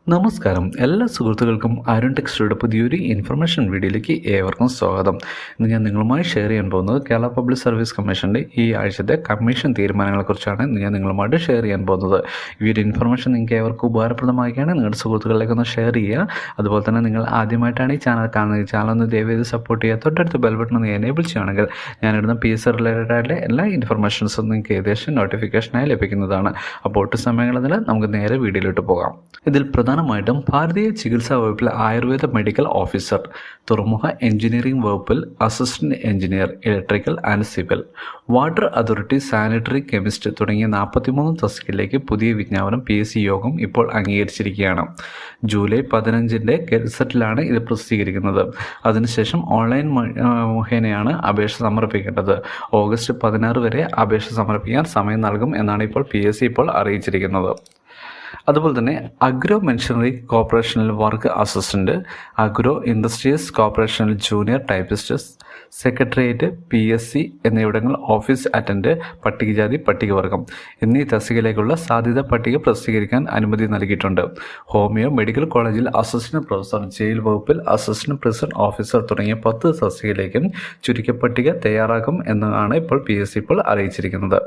നമസ്കാരം, എല്ലാ സുഹൃത്തുക്കൾക്കും അരുൺ ടെക്സ്റ്റയുടെ പുതിയൊരു ഇൻഫർമേഷൻ വീഡിയോയിലേക്ക് ഏവർക്കും സ്വാഗതം. ഇന്ന് ഞാൻ നിങ്ങളുമായി ഷെയർ ചെയ്യാൻ പോകുന്നത് കേരള പബ്ലിക് സർവീസ് കമ്മീഷൻ്റെ ഈ ആഴ്ചത്തെ കമ്മീഷൻ തീരുമാനങ്ങളെക്കുറിച്ചാണ് ഇന്ന് ഞാൻ നിങ്ങളുമായിട്ട് ഷെയർ ചെയ്യാൻ പോകുന്നത്. ഈ ഒരു ഇൻഫർമേഷൻ നിങ്ങൾക്ക് ഏവർക്കും ഉപകാരപ്രദമാക്കുകയാണ് നിങ്ങളുടെ സുഹൃത്തുക്കളിലേക്ക് ഒന്ന് ഷെയർ ചെയ്യുക. അതുപോലെ തന്നെ നിങ്ങൾ ആദ്യമായിട്ടാണ് ഈ ചാനൽ കാണുന്നത്, ചാനൽ ഒന്ന് ദയവേത് സപ്പോർട്ട് ചെയ്യുക. തൊട്ടടുത്ത് ബെൽ ബട്ടൺ ഒന്ന് എനേബിൾ ചെയ്യുകയാണെങ്കിൽ ഞാനിടുന്ന PSC റിലേറ്റഡ് ആയിട്ടുള്ള എല്ലാ ഇൻഫർമേഷൻസും നിങ്ങൾക്ക് ഏകദേശം നോട്ടിഫിക്കേഷനായി ലഭിക്കുന്നതാണ്. അപ്പോൾ ഒട്ടും സമയങ്ങളതിൽ നമുക്ക് നേരെ വീഡിയോയിലോട്ട് പോകാം. ഇതിൽ പ്രധാനമായിട്ടും ഭാരതീയ ചികിത്സാ വകുപ്പിൽ ആയുർവേദ മെഡിക്കൽ ഓഫീസർ, തുറമുഖ എഞ്ചിനീയറിംഗ് വകുപ്പിൽ assistant engineer electrical and civil, water authority sanitary chemist തുടങ്ങിയ 43 തസ്തികയിലേക്ക് പുതിയ വിജ്ഞാപനം PSC യോഗം ഇപ്പോൾ അംഗീകരിച്ചിരിക്കുകയാണ്. ജൂലൈ 15 ഗസറ്റിലാണ് ഇത് പ്രസിദ്ധീകരിക്കുന്നത്. അതിനുശേഷം ഓൺലൈൻ മുഖേനയാണ് അപേക്ഷ സമർപ്പിക്കേണ്ടത്. ഓഗസ്റ്റ് 16 വരെ അപേക്ഷ സമർപ്പിക്കാൻ സമയം നൽകും എന്നാണ് ഇപ്പോൾ PSC ഇപ്പോൾ അറിയിച്ചിരിക്കുന്നത്. അതുപോലെ തന്നെ അഗ്രോ മെഷീനറി കോർപ്പറേഷനിൽ വർക്ക് അസിസ്റ്റന്റ്, അഗ്രോ ഇൻഡസ്ട്രീസ് കോർപ്പറേഷനിൽ ജൂനിയർ ടൈപ്പിസ്റ്റ്, സെക്രട്ടേറിയറ്റ്, PSC എന്നിവിടങ്ങളിൽ ഓഫീസ് അറ്റൻഡ്, പട്ടികജാതി പട്ടികവർഗം എന്നീ തസ്തികയിലേക്കുള്ള സാധ്യത പട്ടിക പ്രസിദ്ധീകരിക്കാൻ അനുമതി നൽകിയിട്ടുണ്ട്. ഹോമിയോ മെഡിക്കൽ കോളേജിൽ അസിസ്റ്റന്റ് പ്രൊഫസർ, ജയിൽ വകുപ്പിൽ അസിസ്റ്റന്റ് പ്രിസൺ ഓഫീസർ തുടങ്ങിയ 10 തസ്തികയിലേക്കും ചുരുക്കപ്പട്ടിക തയ്യാറാക്കും എന്നാണ് ഇപ്പോൾ PSC ഇപ്പോൾ അറിയിച്ചിരിക്കുന്നത്.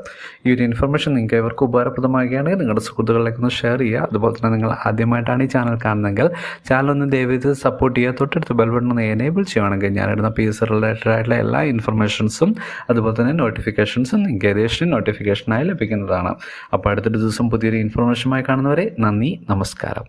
ഈ ഒരു ഇൻഫർമേഷൻ നിങ്ങൾക്ക് ഇവർക്ക് ഉപകാരപ്രദമാകുകയാണെങ്കിൽ നിങ്ങളുടെ സുഹൃത്തുക്കളിലേക്കൊന്ന് ഷെയർ ചെയ്യുക. അതുപോലെ തന്നെ നിങ്ങൾ ആദ്യമായിട്ടാണ് ഈ ചാനൽ കാണുന്നതെങ്കിൽ ചാനൽ ഒന്ന് ദയവേത് സപ്പോർട്ട് ചെയ്യുക. തൊട്ടടുത്ത് ബെൽ ബട്ടൺ ഒന്ന് എനേബിൾ ചെയ്യുകയാണെങ്കിൽ ഞാനിടുന്ന PSC റിലേറ്റഡ് ആയിട്ടുള്ള എല്ലാ ഇൻഫർമേഷൻസും അതുപോലെ തന്നെ നോട്ടിഫിക്കേഷൻസും നിങ്ങൾക്ക് ഏകദേശം നോട്ടിഫിക്കേഷനായി ലഭിക്കുന്നതാണ്. അപ്പോൾ അടുത്തൊരു ദിവസം പുതിയൊരു ഇൻഫർമേഷനുമായി കാണുന്നവരെ നന്ദി, നമസ്കാരം.